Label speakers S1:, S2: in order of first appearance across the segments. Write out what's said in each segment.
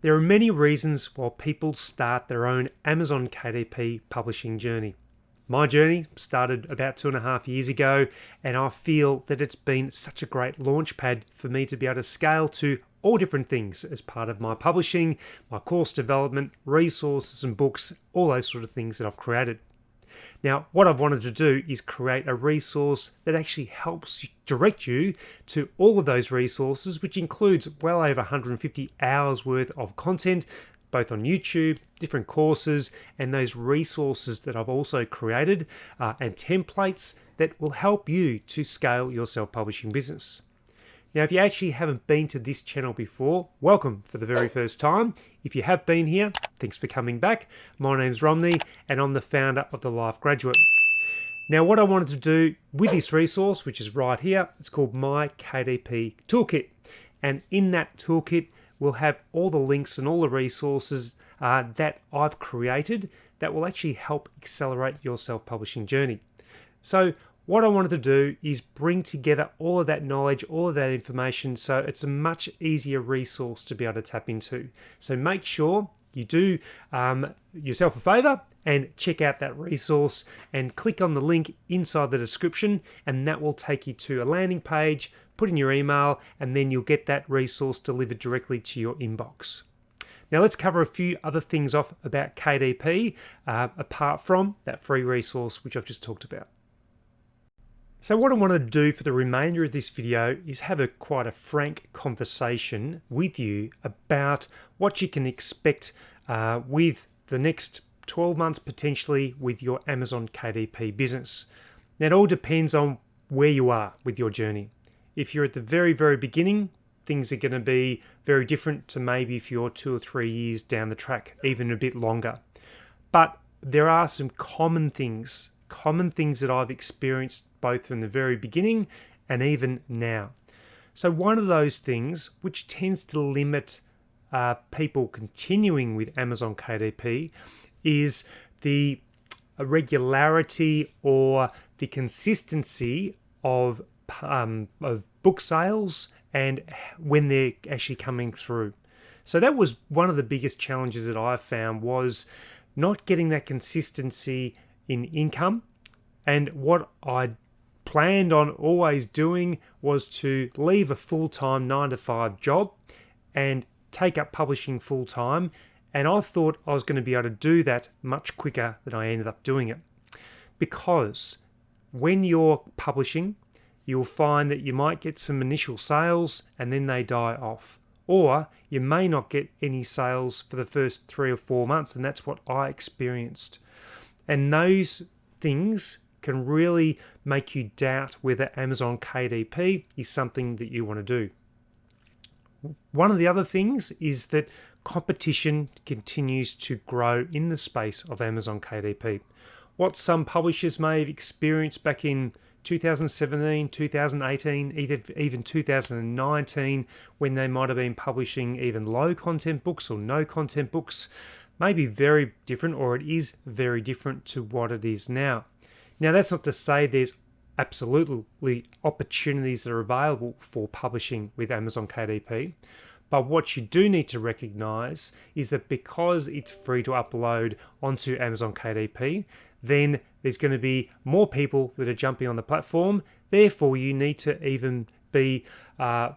S1: There are many reasons why people start their own Amazon KDP publishing journey. My journey started about 2.5 years ago, and I feel that it's been such a great launch pad for me to be able to scale to all different things as part of my publishing, my course development, resources and books, all those sort of things that I've created. Now, what I've wanted to do is create a resource that actually helps direct you to all of those resources, which includes well over 150 hours worth of content, both on YouTube, different courses, and those resources that I've also created and templates that will help you to scale your self-publishing business. Now, if you actually haven't been to this channel before, welcome for the very first time. If you have been here, thanks for coming back. My name's Romney, and I'm the founder of The Life Graduate. Now, what I wanted to do with this resource, which is right here, it's called My KDP Toolkit. And in that toolkit, we'll have all the links and all the resources that I've created that will actually help accelerate your self-publishing journey. So what I wanted to do is bring together all of that knowledge, all of that information, so it's a much easier resource to be able to tap into. So make sure you do yourself a favor and check out that resource and click on the link inside the description, and that will take you to a landing page. Put in your email, and then you'll get that resource delivered directly to your inbox. Now let's cover a few other things off about KDP apart from that free resource which I've just talked about. So what I want to do for the remainder of this video is have quite a frank conversation with you about what you can expect with the next 12 months potentially with your Amazon KDP business. Now it all depends on where you are with your journey. If you're at the very, very beginning, things are going to be very different to maybe if you're 2 or 3 years down the track, even a bit longer. But there are some common things that I've experienced both from the very beginning and even now. So one of those things which tends to limit people continuing with Amazon KDP is the regularity or the consistency of book sales and when they're actually coming through. So that was one of the biggest challenges that I found, was not getting that consistency in income. And what I planned on always doing was to leave a full-time 9-to-5 job and take up publishing full-time. And I thought I was going to be able to do that much quicker than I ended up doing it. Because when you're publishing, you'll find that you might get some initial sales and then they die off. Or you may not get any sales for the first 3 or 4 months, and that's what I experienced. And those things can really make you doubt whether Amazon KDP is something that you want to do. One of the other things is that competition continues to grow in the space of Amazon KDP. What some publishers may have experienced back in 2017, 2018, even 2019, when they might have been publishing even low content books or no content books, may be very different, or it is very different to what it is now. Now, that's not to say there's absolutely opportunities that are available for publishing with Amazon KDP. But what you do need to recognize is that because it's free to upload onto Amazon KDP, then there's going to be more people that are jumping on the platform. Therefore, you need to even be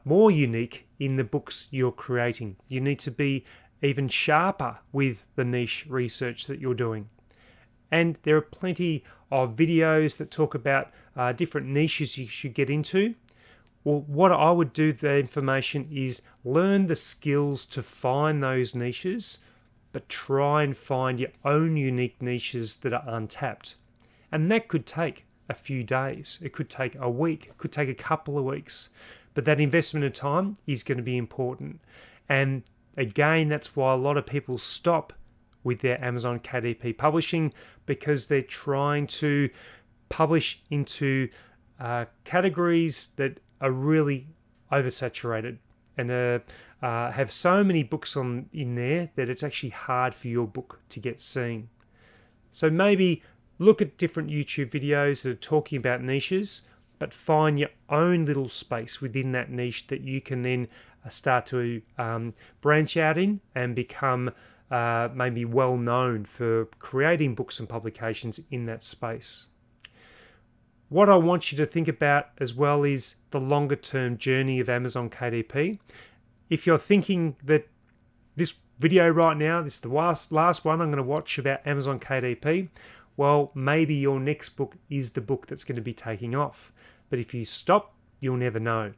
S1: more unique in the books you're creating. You need to be even sharper with the niche research that you're doing. And there are plenty of videos that talk about different niches you should get into. Well, what I would do with that information is learn the skills to find those niches, but try and find your own unique niches that are untapped. And that could take a few days. It could take a week. It could take a couple of weeks. But that investment of time is going to be important. And again, that's why a lot of people stop with their Amazon KDP publishing, because they're trying to publish into categories that are really oversaturated and have so many books in there that it's actually hard for your book to get seen. So maybe look at different YouTube videos that are talking about niches, but find your own little space within that niche that you can then start to branch out in and become maybe well known for creating books and publications in that space. What I want you to think about as well is the longer term journey of Amazon KDP. If you're thinking that this video right now, this is the last one I'm going to watch about Amazon KDP, well, maybe your next book is the book that's going to be taking off. But if you stop, you'll never know.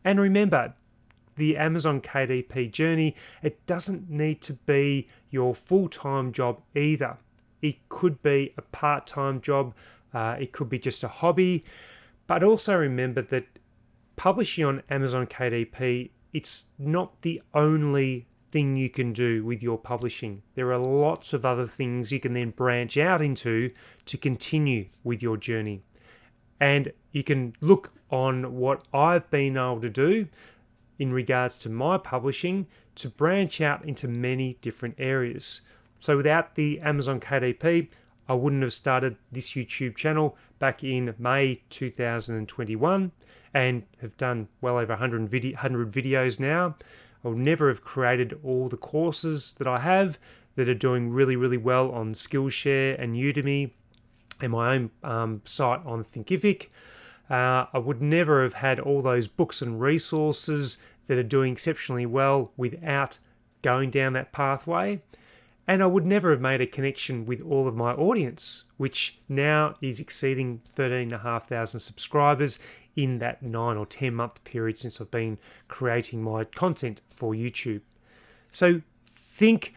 S1: And remember, the Amazon KDP journey, it doesn't need to be your full-time job either. It could be a part-time job. It could be just a hobby. But also remember that publishing on Amazon KDP, it's not the only thing you can do with your publishing. There are lots of other things you can then branch out into to continue with your journey. And you can look on what I've been able to do in regards to my publishing to branch out into many different areas. So without the Amazon KDP, I wouldn't have started this YouTube channel back in May 2021 and have done well over 100 videos now. I would never have created all the courses that I have that are doing really, really well on Skillshare and Udemy and my own site on Thinkific. I would never have had all those books and resources that are doing exceptionally well without going down that pathway. And I would never have made a connection with all of my audience, which now is exceeding 13,500 subscribers in that 9 or 10 month period since I've been creating my content for YouTube. So think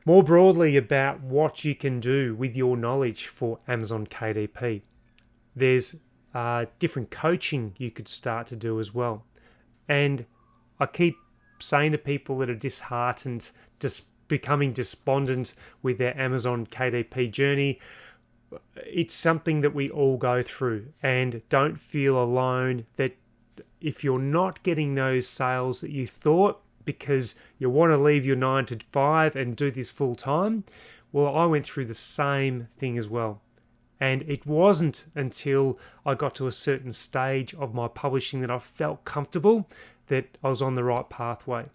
S1: more broadly about what you can do with your knowledge for Amazon KDP. There's different coaching you could start to do as well. And I keep saying to people that are disheartened, just becoming despondent with their Amazon KDP journey, it's something that we all go through, and don't feel alone that if you're not getting those sales that you thought because you want to leave your 9 to 5 and do this full time, well, I went through the same thing as well. And it wasn't until I got to a certain stage of my publishing that I felt comfortable that I was on the right pathway.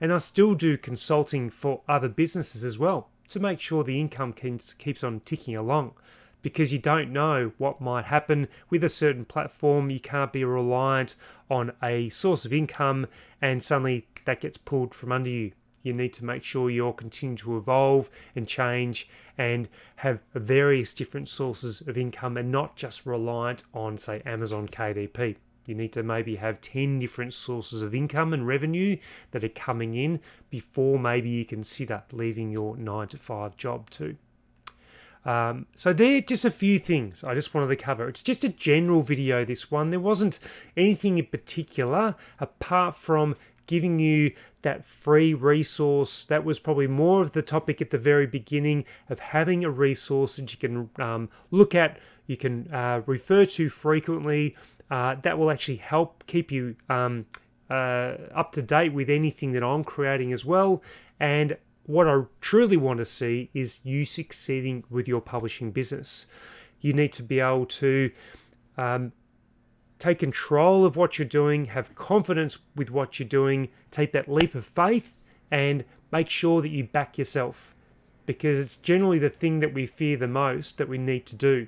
S1: And I still do consulting for other businesses as well to make sure the income keeps on ticking along, because you don't know what might happen with a certain platform. You can't be reliant on a source of income and suddenly that gets pulled from under you. You need to make sure you're continuing to evolve and change and have various different sources of income and not just reliant on, say, Amazon KDP. You need to maybe have 10 different sources of income and revenue that are coming in before maybe you consider leaving your 9 to 5 job too. So they're just a few things I just wanted to cover. It's just a general video, this one. There wasn't anything in particular apart from giving you that free resource. That was probably more of the topic at the very beginning, of having a resource that you can look at, you can refer to frequently. That will actually help keep you up to date with anything that I'm creating as well. And what I truly want to see is you succeeding with your publishing business. You need to be able to take control of what you're doing, have confidence with what you're doing, take that leap of faith, and make sure that you back yourself, because it's generally the thing that we fear the most that we need to do.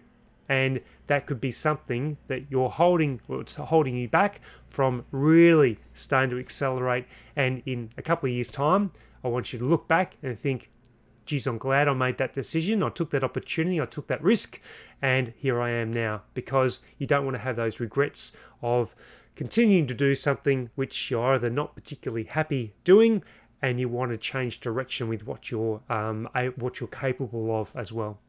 S1: And that could be something that you're holding, or it's holding you back from really starting to accelerate. And in a couple of years' time, I want you to look back and think, geez, I'm glad I made that decision. I took that opportunity, I took that risk, and here I am now. Because you don't want to have those regrets of continuing to do something which you're either not particularly happy doing, and you want to change direction with what you're capable of as well.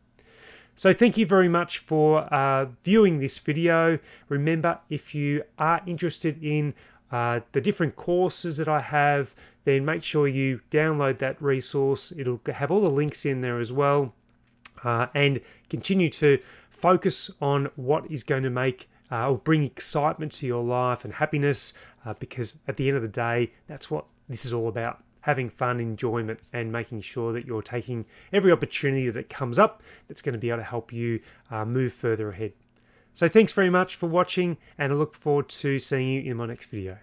S1: So thank you very much for viewing this video. Remember, if you are interested in the different courses that I have, then make sure you download that resource. It'll have all the links in there as well. And continue to focus on what is going to make or bring excitement to your life and happiness, because at the end of the day, that's what this is all about. Having fun, enjoyment, and making sure that you're taking every opportunity that comes up that's going to be able to help you move further ahead. So thanks very much for watching, and I look forward to seeing you in my next video.